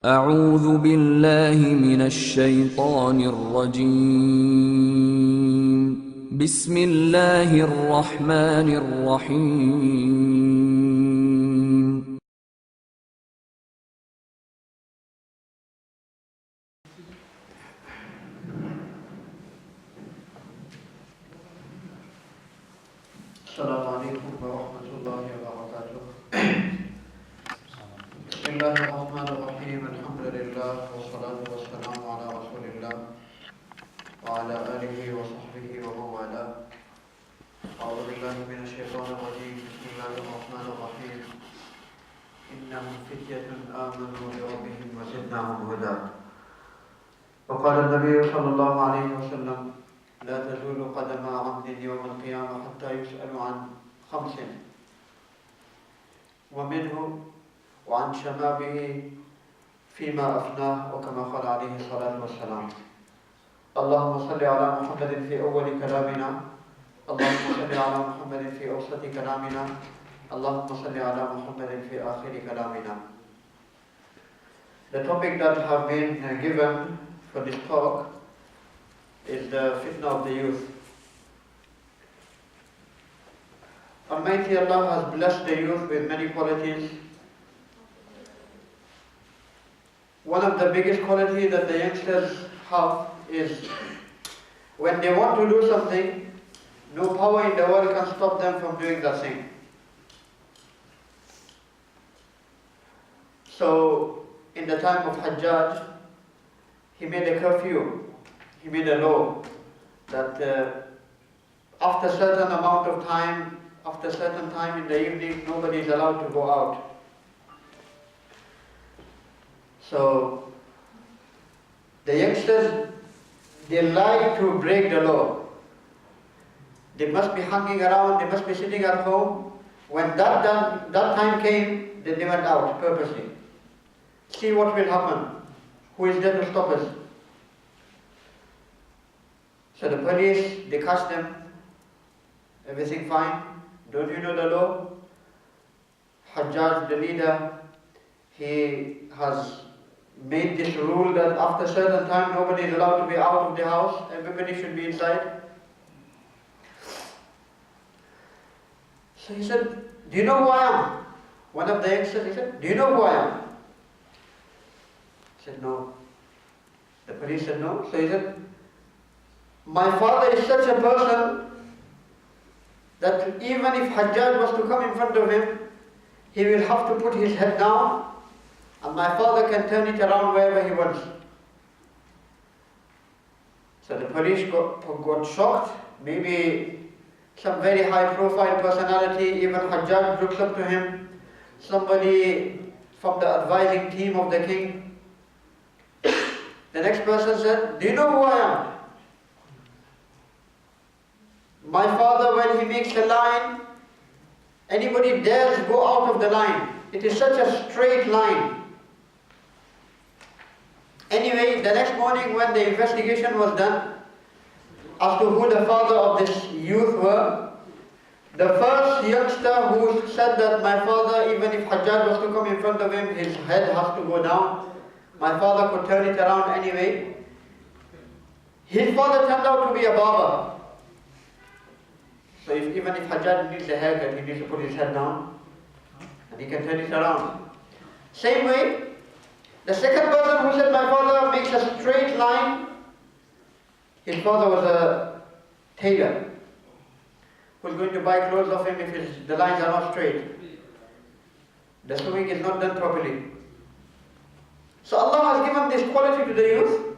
أعوذ بالله من الشيطان الرجيم بسم الله الرحمن الرحيم السلام عليكم ورحمة الله وبركاته. بسم الله الرحمن الرحيم. الحمد لله والصلاة والسلام على رسول الله وعلى آله وصحبه ومن والاه. أعوذ بالله من الشيطان الرجيم. بسم الله الرحمن الرحيم. إنهم فتية آمنوا بربهم وزدناهم هدى. وقال النبي صلى الله عليه وسلم: لا تزول قدم عبد يوم القيامة حتى يسأل عن خمس، ومنه وعن شبابه فيما أفناه، وكما قال عليه الصلاة والسلام. اللهم صل على محمد في أول كلامنا، اللهم صل على محمد في أوسط كلامنا، اللهم صل على محمد في آخر كلامنا. The topic that have been given for this talk is the fitna of the youth. Almighty Allah has blessed the youth with many qualities. One of the biggest qualities that the youngsters have is when they want to do something, no power in the world can stop them from doing that thing. So, in the time of Hajjaj, he made a curfew. He made a law that after a certain amount of time, after a certain time in the evening, nobody is allowed to go out. So, the youngsters, they like to break the law. They must be hanging around, they must be sitting at home. When that time came, then they went out purposely. See what will happen. Who is there to stop us? So the police, they catch them, everything fine. Don't you know the law? Hajjaj, the leader, he has made this rule that after a certain time nobody is allowed to be out of the house, everybody should be inside. So he said, do you know who I am? One of the youngsters, he said, do you know who I am? He said, no. The police said, no. So he said, my father is such a person that even if Hajjaj was to come in front of him, he will have to put his head down and my father can turn it around wherever he wants. So the police got shocked. Maybe some very high profile personality, even Hajjaj looks up to him, somebody from the advising team of the king. The next person said, do you know who I am? My father, when he makes a line, anybody dares go out of the line. It is such a straight line. Anyway, the next morning when the investigation was done as to who the father of this youth were, the first youngster who said that my father, even if Hajjaj was to come in front of him, his head has to go down. My father could turn it around anyway. His father turned out to be a barber. So even if Hajjaj needs a haircut, he needs to put his head down and he can turn it around. Same way, the second person who said my father makes a straight line, his father was a tailor who's going to buy clothes of him if the lines are not straight. The sewing is not done properly. So Allah has given this quality to the youth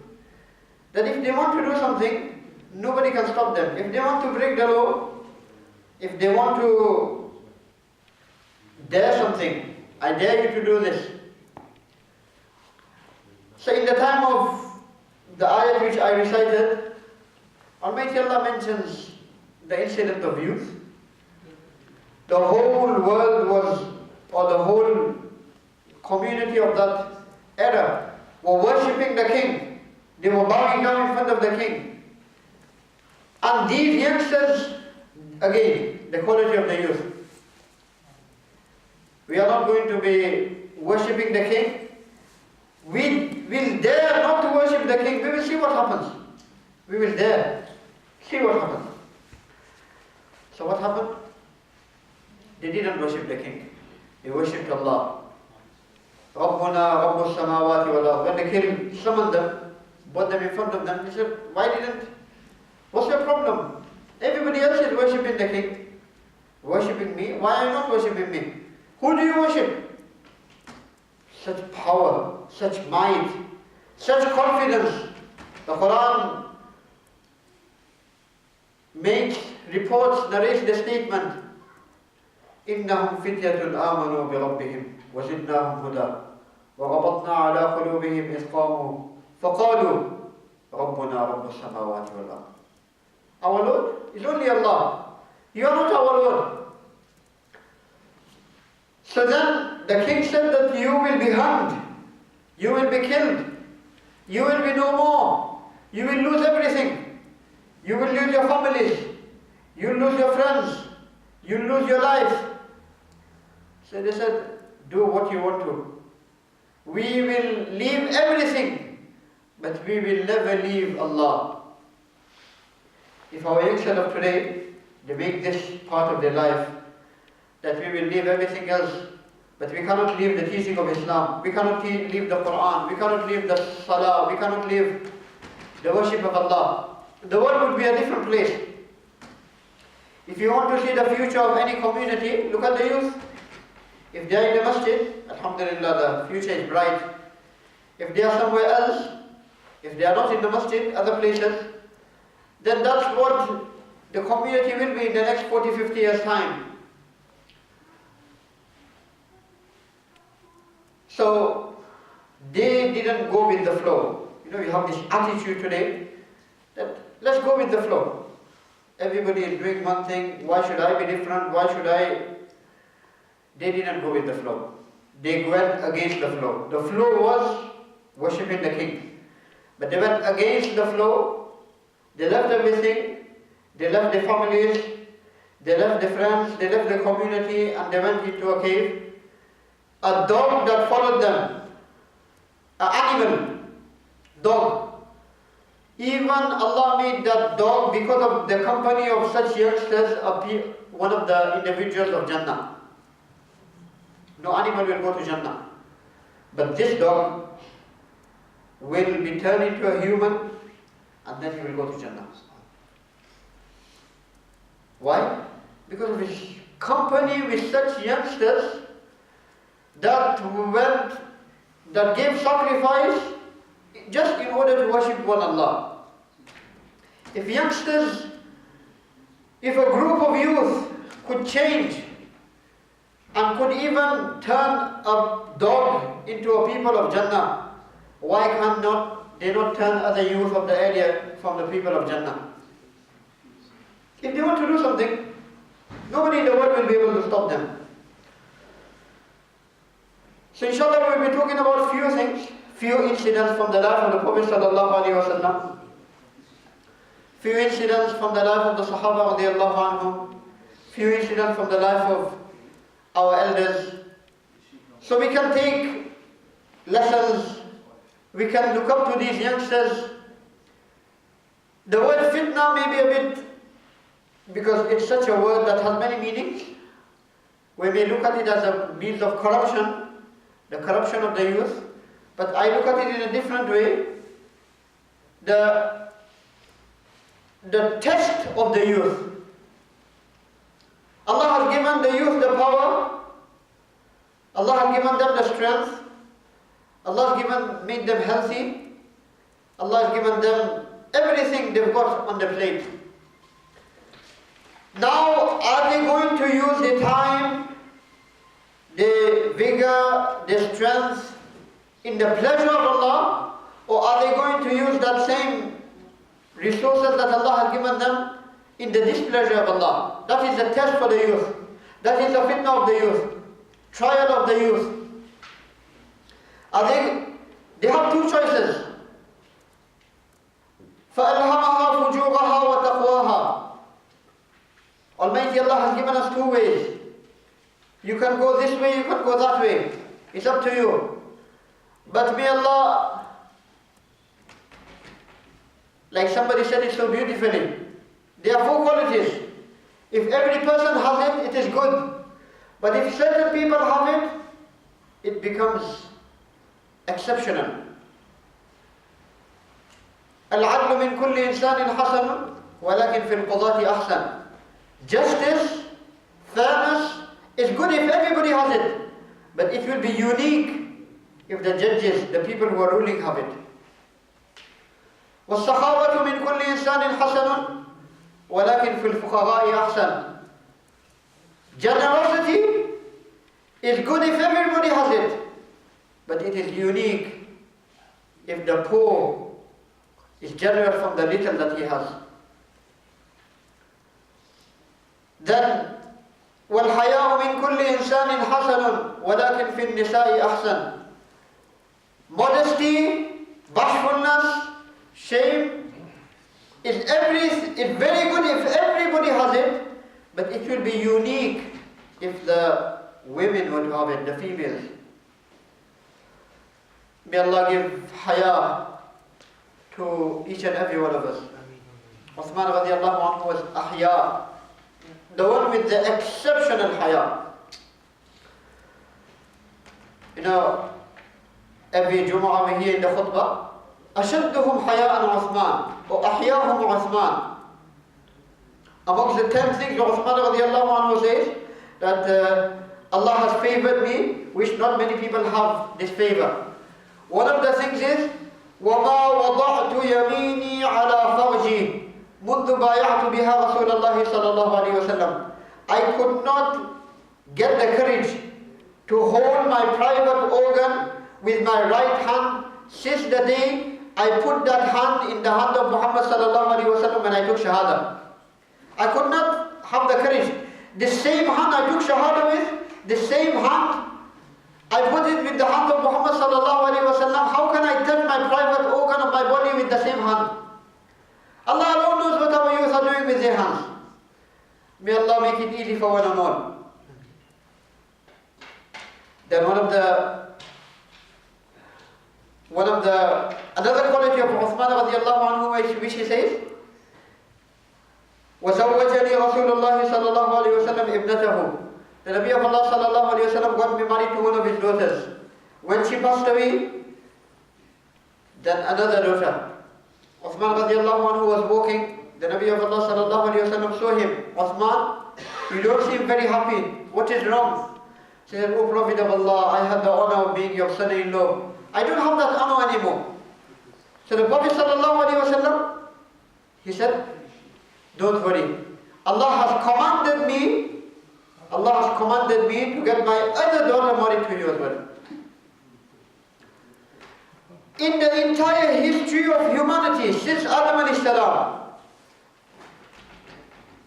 that if they want to do something, nobody can stop them. If they want to break the law, if they want to dare something, I dare you to do this. So in the time of the ayat which I recited, Almighty Allah mentions the incident of youth. The whole world was, or the whole community of that era were worshipping the king. They were bowing down in front of the king. And these youngsters, again, the quality of the youth. We are not going to be worshipping the king. we will dare not to worship the king, we will see what happens. We will dare. See what happens. So what happened? They didn't worship the king. They worshipped Allah. Rabbuna Rabbus Samawati wal Ard. When the king summoned them, brought them in front of them, he said, what's your problem? Everybody else is worshipping the king. Worshipping me? Why are you not worshipping me? Who do you worship? Such power, such might, such confidence. The Quran reports, narrates the statement, إنهم فتية آمنوا بربهم وزدناهم هدى وربطنا على قلوبهم إذ قاموا فقالوا ربنا رب السماوات والأرض. Our Lord is only Allah. You are not our Lord. So then the king said that you will be hanged, you will be killed, you will be no more, you will lose everything, you will lose your families, you will lose your friends, you will lose your life. So they said, do what you want to. We will leave everything, but we will never leave Allah. If our youngsters of today, they make this part of their life, that we will leave everything else, but we cannot leave the teaching of Islam, we cannot leave the Quran, we cannot leave the Salah, we cannot leave the worship of Allah, the world would be a different place. If you want to see the future of any community, look at the youth. If they are in the masjid, alhamdulillah, the future is bright. If they are somewhere else, if they are not in the masjid, other places, then that's what the community will be in the next 40, 50 years' time. So, they didn't go with the flow. You know, you have this attitude today, that let's go with the flow. Everybody is doing one thing, why should I be different, why should I? They didn't go with the flow. They went against the flow. The flow was worshipping the king. But they went against the flow, they left everything, they left their families, they left their friends, they left the community, and they went into a cave. A dog that followed them, an animal, dog. Even Allah made that dog, because of the company of such youngsters, one of the individuals of Jannah. No animal will go to Jannah. But this dog will be turned into a human, and then he will go to Jannah. Why? Because of his company with such youngsters that gave sacrifice just in order to worship one Allah. If a group of youth could change and could even turn a dog into a people of Jannah, why they not turn other youth of the area from the people of Jannah? If they want to do something, nobody in the world will be able to stop them. So inshallah we will be talking about few things, few incidents from the life of the Prophet sallallahu alaihi wasallam, few incidents from the life of the Sahaba radiallahu anhum, few incidents from the life of our elders. So we can take lessons, we can look up to these youngsters. The word fitna may be a bit, because it's such a word that has many meanings. We may look at it as a means of corruption, the corruption of the youth, but I look at it in a different way. The test of the youth. Allah has given the youth the power, Allah has given them the strength, Allah has made them healthy, Allah has given them everything they've got on the plate. Now, are they going to use their time, their vigor, their strength in the pleasure of Allah, or are they going to use that same resources that Allah has given them in the displeasure of Allah? That is the test for the youth. That is the fitna of the youth, trial of the youth. They have two choices. فَأَلْهَمَهَا فُجُورَهَا وَتَقْوَاهَا. Almighty Allah has given us two ways. You can go this way, you can go that way. It's up to you. But may Allah, like somebody said it so beautifully, there are 4 qualities. If every person has it, it is good. But if certain people have it, it becomes exceptional. العدل من كل إنسان حسن ولكن في القضاة أحسن. Justice, fairness is good if everybody has it, but it will be unique if the judges, the people who are ruling, have it. والسخاوة من كل إنسان حسن ولكن في الفقراء أحسن. Generosity is good if everybody has it, but it is unique if the poor is generous from the little that he has. Then والحياء من كل إنسان حسن ولكن في النساء أحسن. Modesty, bashfulness, shame is very good if everybody has it, but it will be unique if the women would have it, the females. May Allah give haya to each and every one of us. Uthman radiallahu anhu was ahya, the one with the exceptional haya. You know, every Jumu'ah we hear in the khutbah, أشدهم حياء عثمان or أحياهم عثمان. Amongst the 10 things Uthman radiallahu anhu says that Allah has favored me, which not many people have this favor. One of the things is وما وضعت يميني على فرجي منذ بايعت بها رسول الله صلى الله عليه وسلم. I could not get the courage to hold my private organ with my right hand since the day I put that hand in the hand of Muhammad sallallahu alaihi wasallam when I took shahada. I could not have the courage. The same hand I took shahada with, the same hand I put it with the hand of Muhammad sallallahu alaihi wasallam. How can I touch my private organ of my body with the same hand? Allah alone knows what our youth are doing with their hands. May Allah make it easy for one and all. Then another quality of Uthman radiallahu anhu, which he says, وَزَوَّجَنِي رَسُولُ اللَّهِ صَلَّى اللَّهُ عَلَيْهِ وَسَلَّمْ ابْنَتَهُ. The Nabi of Allah sallallahu alayhi wa sallam got me married to one of his daughters. When she passed away, then another daughter. Uthman radiallahu anhu was walking. The Nabi of Allah sallallahu alayhi wa sallam saw him. Uthman, you don't seem very happy. What is wrong? He said, O Prophet of Allah, I had the honor of being your son-in-law. I don't have that honor anymore. So the Prophet sallallahu alayhi wa sallam, he said, don't worry. Allah has commanded me to get my other daughter married to you as well. In the entire history of humanity since Adam alayhi salam,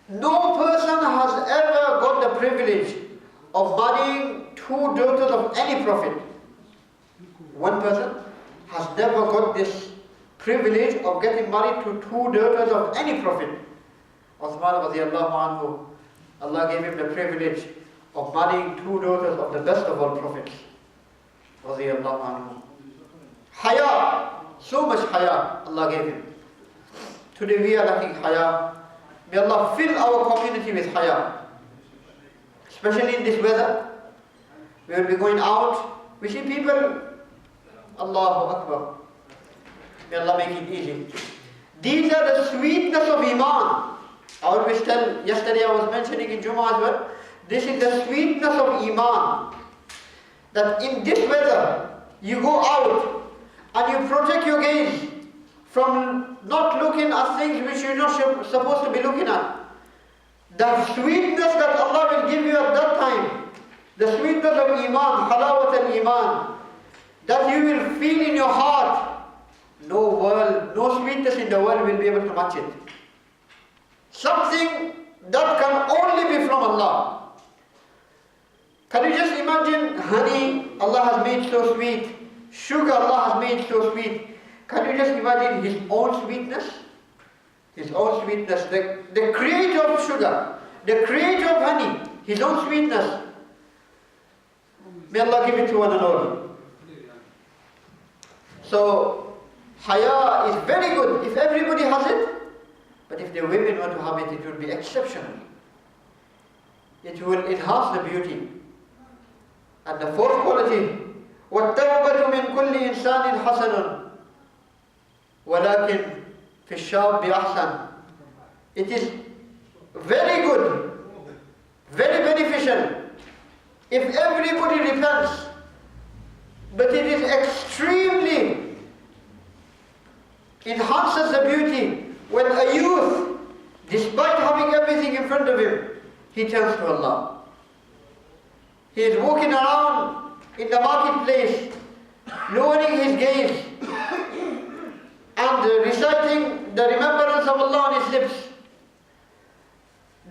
no person has ever got the privilege of marrying 2 daughters of any prophet. One person has never got this privilege of getting married to 2 daughters of any prophet. Uthman radiallahu anhu, Allah gave him the privilege of marrying 2 daughters of the best of all prophets. Radiallahu anhu. Haya, so much haya Allah gave him. Today we are lacking haya. May Allah fill our community with haya. Especially in this weather, we will be going out. We see people, Allahu Akbar. May Allah make it easy. These are the sweetness of Iman. I always tell, yesterday I was mentioning in Jummah as well, this is the sweetness of Iman. That in this weather, you go out and you protect your gaze from not looking at things which you're not supposed to be looking at. The sweetness that Allah will give you at that time, the sweetness of Iman, halawat al-Iman, that you will feel in your heart, no sweetness in the world will be able to match it. Something that can only be from Allah. Can you just imagine honey Allah has made so sweet, sugar Allah has made so sweet. Can you just imagine His own sweetness? His own sweetness, the creator of sugar, the creator of honey, His own sweetness. May Allah give it to one and all. So, haya is very good if everybody has it, but if the women want to have it, it will be exceptional. It will enhance the beauty. And the fourth quality, وَالتَّوْبَةُ مِنْ كُلِّ إِنسَانٍ حَسَنٌ وَلَكِنْ فِي الشَّابِّ أَحْسَنُ. It is very good, very beneficial if everybody repents, but it is extremely enhances the beauty when a youth, despite having everything in front of him, he turns to Allah. He is walking around in the marketplace, lowering his gaze and reciting the remembrance of Allah on his lips.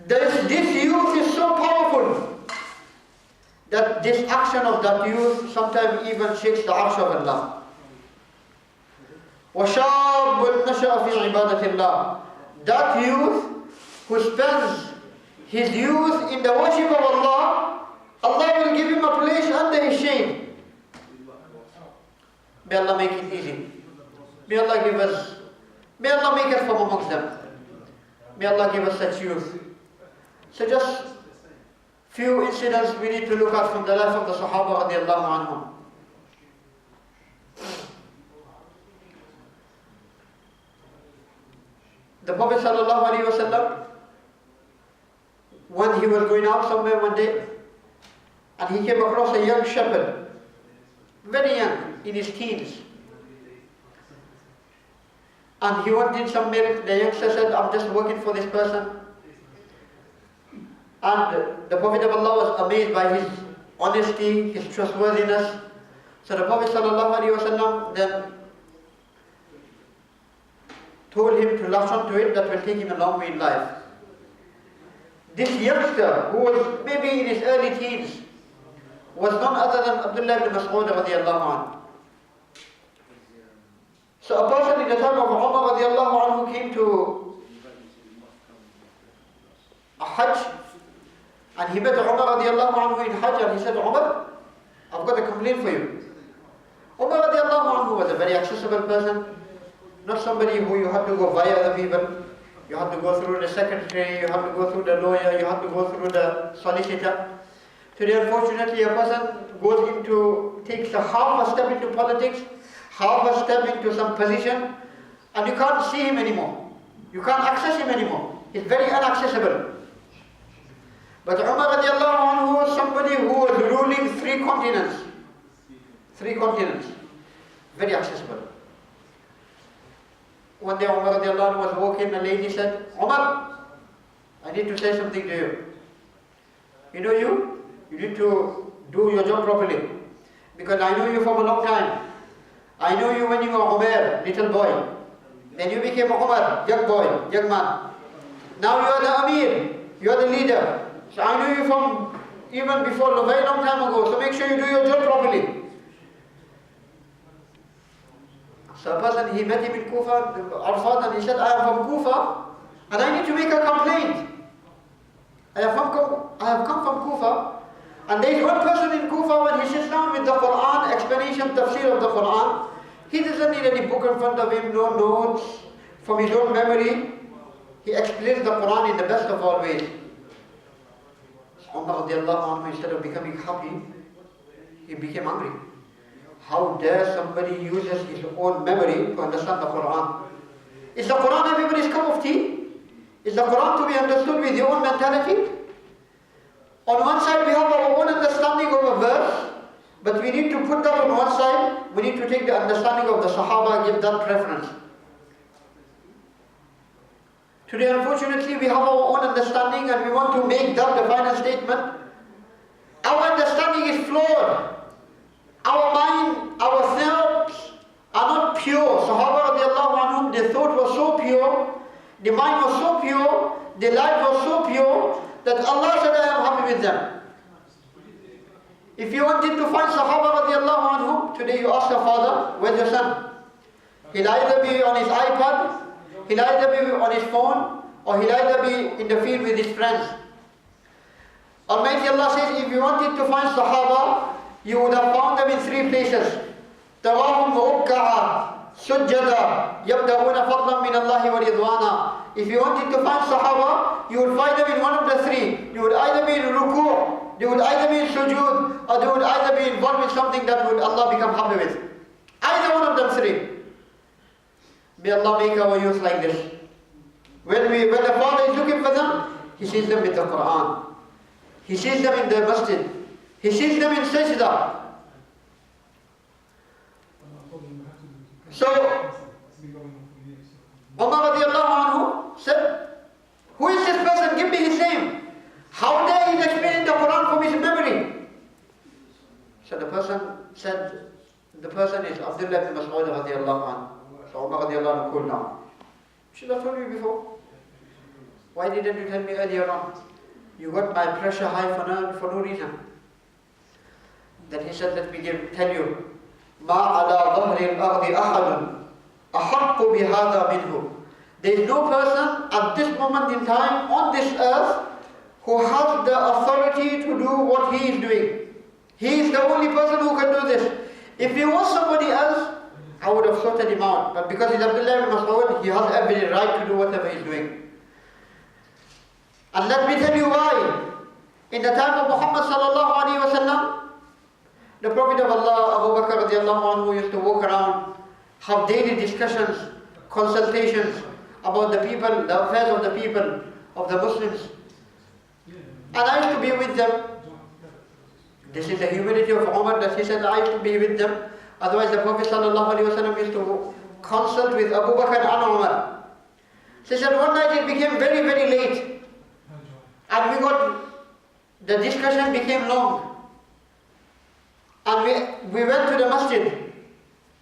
This youth is so powerful that this action of that youth sometimes even shakes the arsh of Allah. وَشَابٌ نَشَأَ فِي عِبَادَةِ اللَّهِ. That youth who spends his youth in the worship of Allah, Allah will give him a place under his shade. May Allah make it easy. May Allah may Allah make us from amongst them. May Allah give us such youth. So just few incidents we need to look at from the life of the Sahaba radiallahu anhum. The Prophet sallallahu alaihi wasallam, when he was going out somewhere one day, and he came across a young shepherd, very young, in his teens. And he wanted some milk. The youngster said, I'm just working for this person. And the Prophet of Allah was amazed by his honesty, his trustworthiness. So the Prophet sallallahu alaihi wasallam then told him to latch on to it, that will take him a long way in life. This youngster, who was maybe in his early teens, was none other than Abdullah ibn Mas'ud radiallahu anhu. So a person in the time of Umar radiallahu anhu came to a Hajj, and he met Umar radiallahu anhu in Hajj, and he said, Umar, I've got a complaint for you. Umar radiallahu anhu was a very accessible person, not somebody who you have to go via other people. You have to go through the secretary, you have to go through the lawyer, you have to go through the solicitor. Today, unfortunately, a person takes a half a step into politics, half a step into some position, and you can't see him anymore. You can't access him anymore. He's very inaccessible. But Umar radiallahu anhu was somebody who was ruling 3 continents. 3 continents. Very accessible. One day Umar radiallahu anhu was walking, a lady said, Umar, I need to say something to you. You know you need to do your job properly. Because I know you from a long time. I know you when you were Umar, little boy. Then you became Umar, young boy, young man. Now you are the Amir, you are the leader. So I know you from even before a very long time ago. So make sure you do your job properly. So a person, he met him in Kufa, Arfat, and he said, I am from Kufa, and I need to make a complaint. I have come from Kufa, and there is one person in Kufa, when he sits down with the Quran, explanation, tafsir of the Quran, he doesn't need any book in front of him, no notes, from his own memory. He explains the Quran in the best of all ways. Umar radiallahu anhu, instead of becoming happy, he became angry. How dare somebody uses his own memory to understand the Quran? Is the Quran everybody's cup of tea? Is the Quran to be understood with your own mentality? On one side we have our own understanding of a verse, but we need to put that on one side. We need to take the understanding of the Sahaba and give that preference. Today, unfortunately, we have our own understanding and we want to make that the final statement. Our understanding is flawed. Our mind, our thoughts are not pure. Sahaba radiallahu anhum, their thought was so pure, the mind was so pure, their life was so pure, that Allah said, I am happy with them. If you wanted to find Sahaba radiallahu anhum, today you ask your father, where's your son? He'll either be on his iPad, he'll either be on his phone, or he'll either be in the field with his friends. Almighty Allah says, if you wanted to find Sahaba, you would have found them in 3 places. تَرَاهُمْ رُكَّعًا سجدا يبتغون فضلا من الله ورضوانا. If you wanted to find Sahaba, you would find them in one of the three. You would either be in ruku', they would either be in sujood, or they would either be involved with something that would Allah become happy with. Either one of them three. May Allah make our youth like this. When the father is looking for them, he sees them with the Quran. He sees them in the masjid. He sees them in sajda. So, Umar radiallahu anhu said, who is this person? Give me his name. How dare he explain the Quran from his memory? So the person said, the person is Abdullah ibn Mas'ud radiallahu anhu. So Umar radiallahu anhu cooled down. Should have told you before. Why didn't you tell me earlier on? You got my pressure high for no reason. Then he said, let me tell you, ما على ظهر الأرض أحد أحق بهذا منه. There is no person at this moment in time on this earth who has the authority to do what he is doing. He is the only person who can do this. If he was somebody else, I would have sorted him out. But because he's Abdullah ibn Mas'ud, he has every right to do whatever he's doing. And let me tell you why. In the time of Muhammad sallallahu alaihi wasallam, the Prophet of Allah, Abu Bakr radiallahu anhu, used to walk around, have daily discussions, consultations about the people, the affairs of the people, of the Muslims. And I used to be with them. This is the humility of Umar, that he said, I used to be with them. Otherwise the Prophet sallallahu alaihi wasallam used to consult with Abu Bakr and Umar. So he said, one night it became very, very late. And the discussion became long. And we went to the masjid,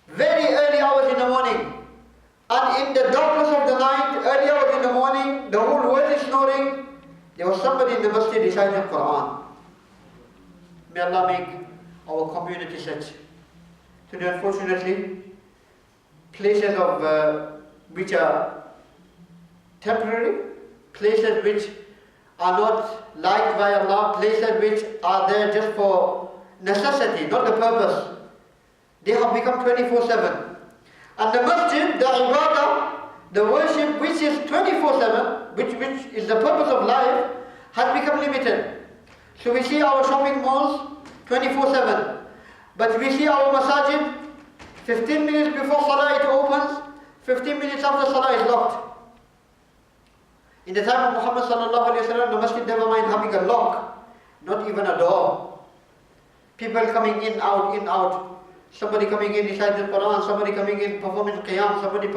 very early hours in the morning. And in the darkness of the night, early hours in the morning, the whole world is snoring. There was somebody in the masjid reciting Quran. May Allah make our community such. Today, unfortunately, places which are temporary, places which are not liked by Allah, places which are there just for necessity, not the purpose. They have become 24/7. And the masjid, the ibadah, the worship which is 24/7, which is the purpose of life, has become limited. So we see our shopping malls 24/7. But we see our masajid, 15 minutes before salah it opens, 15 minutes after salah is locked. In the time of Muhammad sallallahu alaihi wasallam, the masjid never mind having a lock, not even a door. People coming in, out. Somebody coming in reciting the Quran, somebody coming in performing qiyam, somebody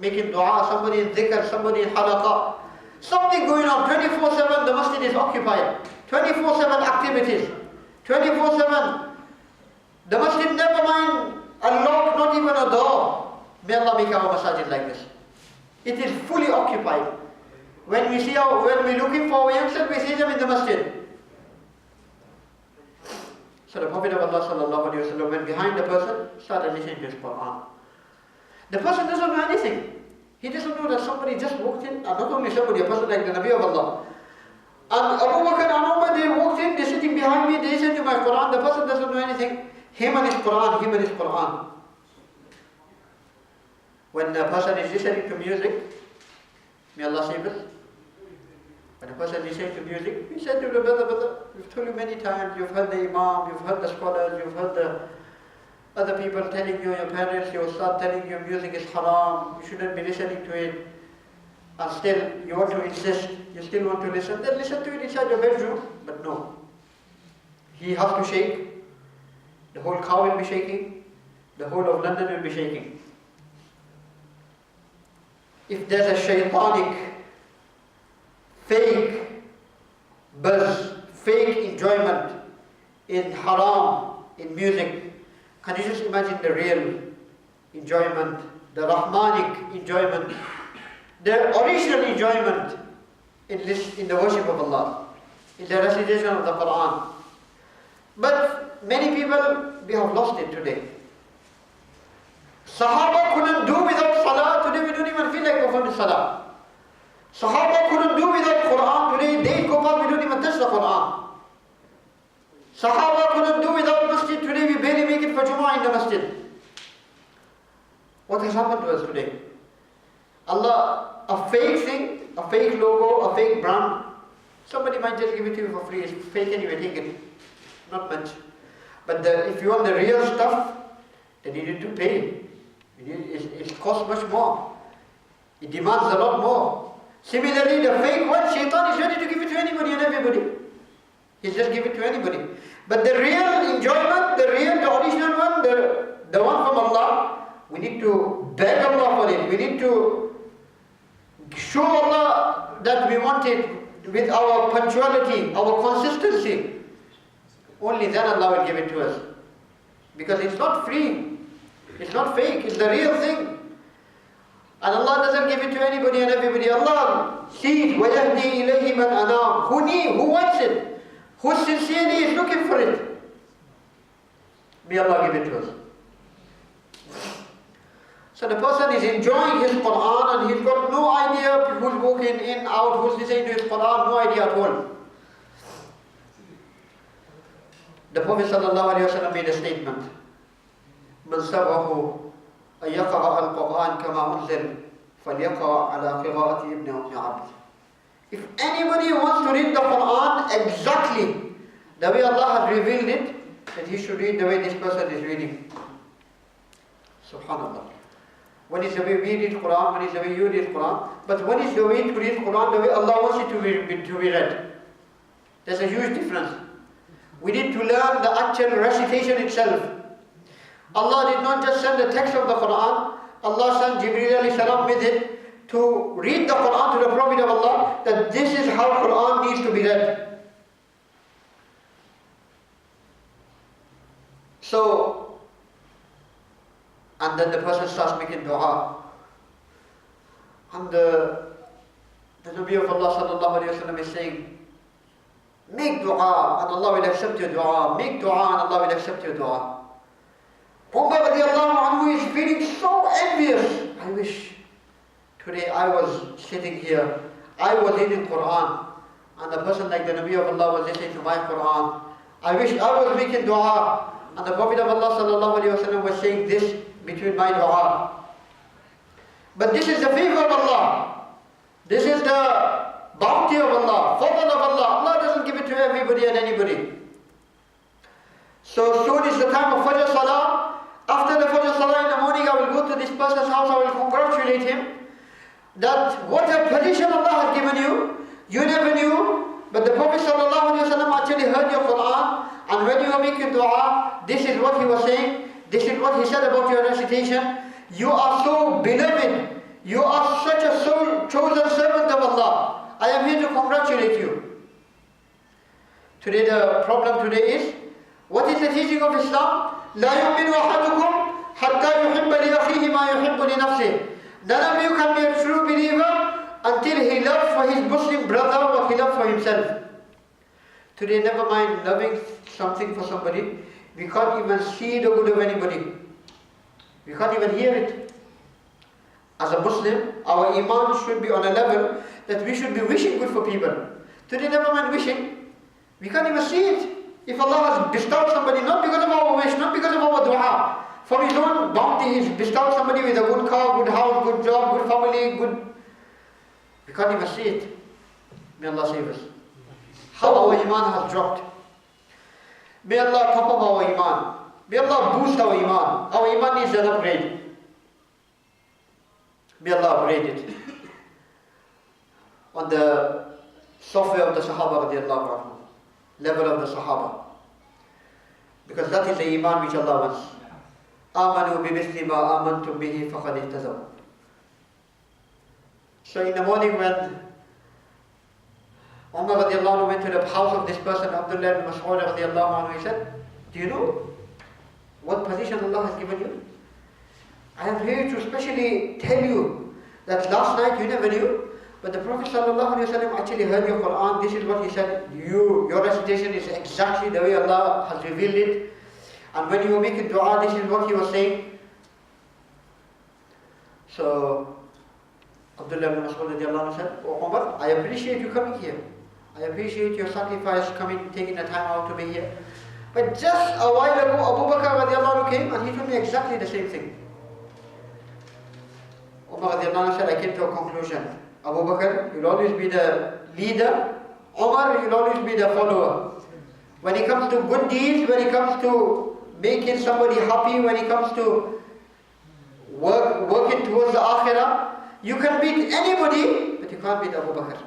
making dua, somebody in dhikr, somebody in halaqah. Something going on 24/7, the masjid is occupied. 24/7 activities. 24/7. The masjid never mind a lock, not even a door. May Allah make our masajid like this. It is fully occupied. When we're looking for our youngsters, we see them in the masjid. So the Prophet of Allah sallallahu alaihi wasallam went behind the person, started listening to his Quran. The person doesn't know anything. He doesn't know that somebody just walked in, and not only somebody, a person like the Nabi of Allah. And Abu Bakr and Umar, they walked in, they're sitting behind me, they listen to my Quran. The person doesn't know anything. Him and his Quran. When a person is listening to music, may Allah save us. When a person is listening to music, we said to the brother, we've told you many times, you've heard the Imam, you've heard the scholars, you've heard the other people telling you, your parents, your start telling you music is haram, you shouldn't be listening to it. And still, you want to insist, you still want to listen, then listen to it inside your bedroom. But no. He has to shake. The whole car will be shaking. The whole of London will be shaking. If there's a shaitanic, fake buzz, fake enjoyment in haram, in music, can you just imagine the real enjoyment, the Rahmanic enjoyment, the original enjoyment in the worship of Allah, in the recitation of the Quran. But many people, we have lost it today. Sahaba couldn't do without salah, today we don't even feel like performing salah. Sahaba couldn't do without Quran, today they go past, we don't even touch the Quran. Sahaba couldn't do without masjid, today we barely make it for Jumu'ah in the masjid. What has happened to us today? Allah, a fake thing, a fake logo, a fake brand, somebody might just give it to you for free. It's fake anyway, take it. Not much. But if you want the real stuff, then you need to pay. It costs much more. It demands a lot more. Similarly, the fake one, Shaitan is ready to give it to anybody and everybody. He'll just give it to anybody. But the real enjoyment, the original one, the one from Allah, we need to beg Allah for it. We need to show Allah that we want it with our punctuality, our consistency. Only then Allah will give it to us. Because it's not free. It's not fake. It's the real thing. And Allah doesn't give it to anybody and everybody. Allah sees, وَيَهْدِي إِلَيْهِ مَنْ أَنَامْ who wants it, who sincerely is looking for it. May Allah give it to us. So the person is enjoying his Quran and he's got no idea who's walking in, out, who's listening to his Quran, no idea at all. The Prophet ﷺ made a statement. مَنْ سَرَّهُ أَنْ يَقْرَأَ الْقُرْآنَ كَمَا أُنزِلَ فَلْيَقْرَأْ عَلَى قِرَاءَةِ ابْنِ أُمِّ عَبْدٍ. If anybody wants to read the Quran exactly the way Allah has revealed it, then he should read the way this person is reading. Subhanallah. One is the way we read Quran, one is the way you read Quran. But one is the way to read Quran the way Allah wants it to be read. There's a huge difference. We need to learn the actual recitation itself. Allah did not just send the text of the Quran. Allah sent Jibreel alayhi salam with it to read the Quran to the Prophet of Allah, that this is how Quran needs to be read. So, and then the person starts making dua. And the Nabi of Allah sallallahu alayhi wa sallam is saying, make dua and Allah will accept your dua. Make dua and Allah will accept your dua. Umar radiallahu anhu is feeling so envious. I wish today I was sitting here, I was reading Quran, and a person like the Nabi of Allah was listening to my Quran. I wish I was making dua, and the Prophet of Allah sallallahu alayhi wa sallam was saying this between my dua. But this is the favor of Allah. This is the bounty of Allah, fadl of Allah. Allah doesn't give it to everybody and anybody. So soon is the time of Fajr Salah. After the Fajr Salah in the morning, I will go to this person's house, I will congratulate him that what a position Allah has given you, you never knew, but the Prophet ﷺ actually heard your Quran, and when you are making dua, this is what he was saying, this is what he said about your recitation. You are so beloved, you are such a chosen servant of Allah. I am here to congratulate you. Today the problem today is, what is the teaching of Islam? لا يؤمن أحدكم حتى يحب لأخيه ما يحب لنفسه. None of you can be a true believer until he loves for his Muslim brother what he loves for himself. Today, never mind loving something for somebody, we can't even see the good of anybody. We can't even hear it. As a Muslim, our iman should be on a level that we should be wishing good for people. Today, never mind wishing, we can't even see it. If Allah has bestowed somebody, not because of our wish, not because of our dua, for His own bounty, He's bestowed somebody with a good car, good house, good job, good family, good... We can't even see it. May Allah save us. How our iman has dropped. May Allah top up our iman. May Allah boost our iman. Our iman needs an upgrade. May Allah upgrade it. On the software of the Sahaba radiallahu anhu, level of the Sahaba. Because that is the iman which Allah wants. آمَنُوا بِمِثْلِ مَا آمَنْتُمْ بِهِ فَقَدْ اهْتَدَوْا. So in the morning when Umar radiallahu anhu went to the house of this person, Abdullah ibn Mas'ud radiallahu anhu, he said, do you know what position Allah has given you? I am here to specially tell you that last night you never knew, but the Prophet sallallahu alaihi wasallam actually heard your Quran. This is what he said. Your recitation is exactly the way Allah has revealed it. And when you were making dua, this is what he was saying. So Abdullah ibn Mas'ud radiallahu anhu said, oh Umar, I appreciate you coming here. I appreciate your sacrifice, taking the time out to be here. But just a while ago, Abu Bakr radiallahu anhu came and he told me exactly the same thing. Umar radiallahu anhu said, I came to a conclusion. Abu Bakr, you'll always be the leader. Umar, you'll always be the follower. When it comes to good deeds, when it comes to making somebody happy, when it comes to working towards the akhirah, you can beat anybody, but you can't beat Abu Bakr.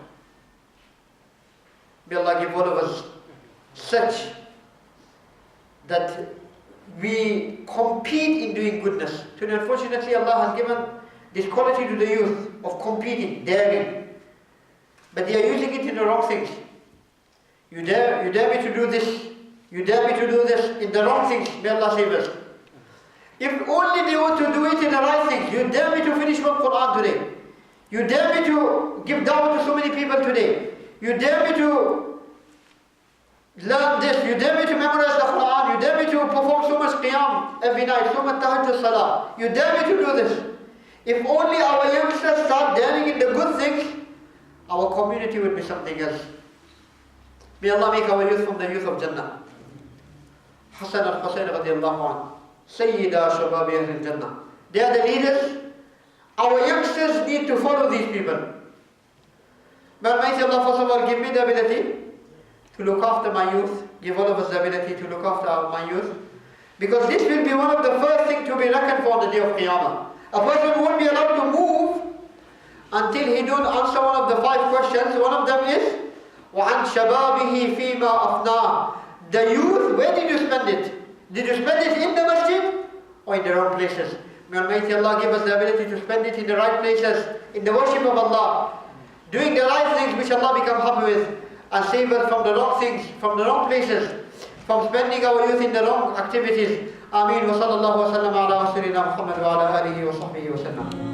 May Allah give all of us such that we compete in doing goodness. Today, unfortunately, Allah has given this quality to the youth of competing, daring. But they are using it in the wrong things. You dare me to do this. You dare me to do this in the wrong things. May Allah save us. If only they were to do it in the right things. You dare me to finish one Quran today. You dare me to give dawah to so many people today. You dare me to learn this. You dare me to memorize the Quran. You dare me to perform so much qiyam every night, so much tahajjud salah. You dare me to do this. If only our youngsters start daring in the good things, our community would be something else. May Allah make our youth from the youth of Jannah. Hassan al-Husayn radiallahu anhu, Sayyida Shababi al-Jannah. They are the leaders. Our youngsters need to follow these people. May Allah first of all give me the ability to look after my youth. Give all of us the ability to look after my youth. Because this will be one of the first things to be reckoned for on the day of Qiyamah. A person won't be allowed to move until he don't answer one of the 5 questions. One of them is وَعَنْ شَبَابِهِ فِيمَا أَفْنَاهُ. The youth, where did you spend it? Did you spend it in the masjid or in the wrong places? May Almighty Allah give us the ability to spend it in the right places, in the worship of Allah, doing the right things which Allah become happy with, and save us from the wrong things, from the wrong places, from spending our youth in the wrong activities. Ameen wa sallallahu wa sallam ala rasulina Muhammad wa ala alihi wa sahbihi wa sallam.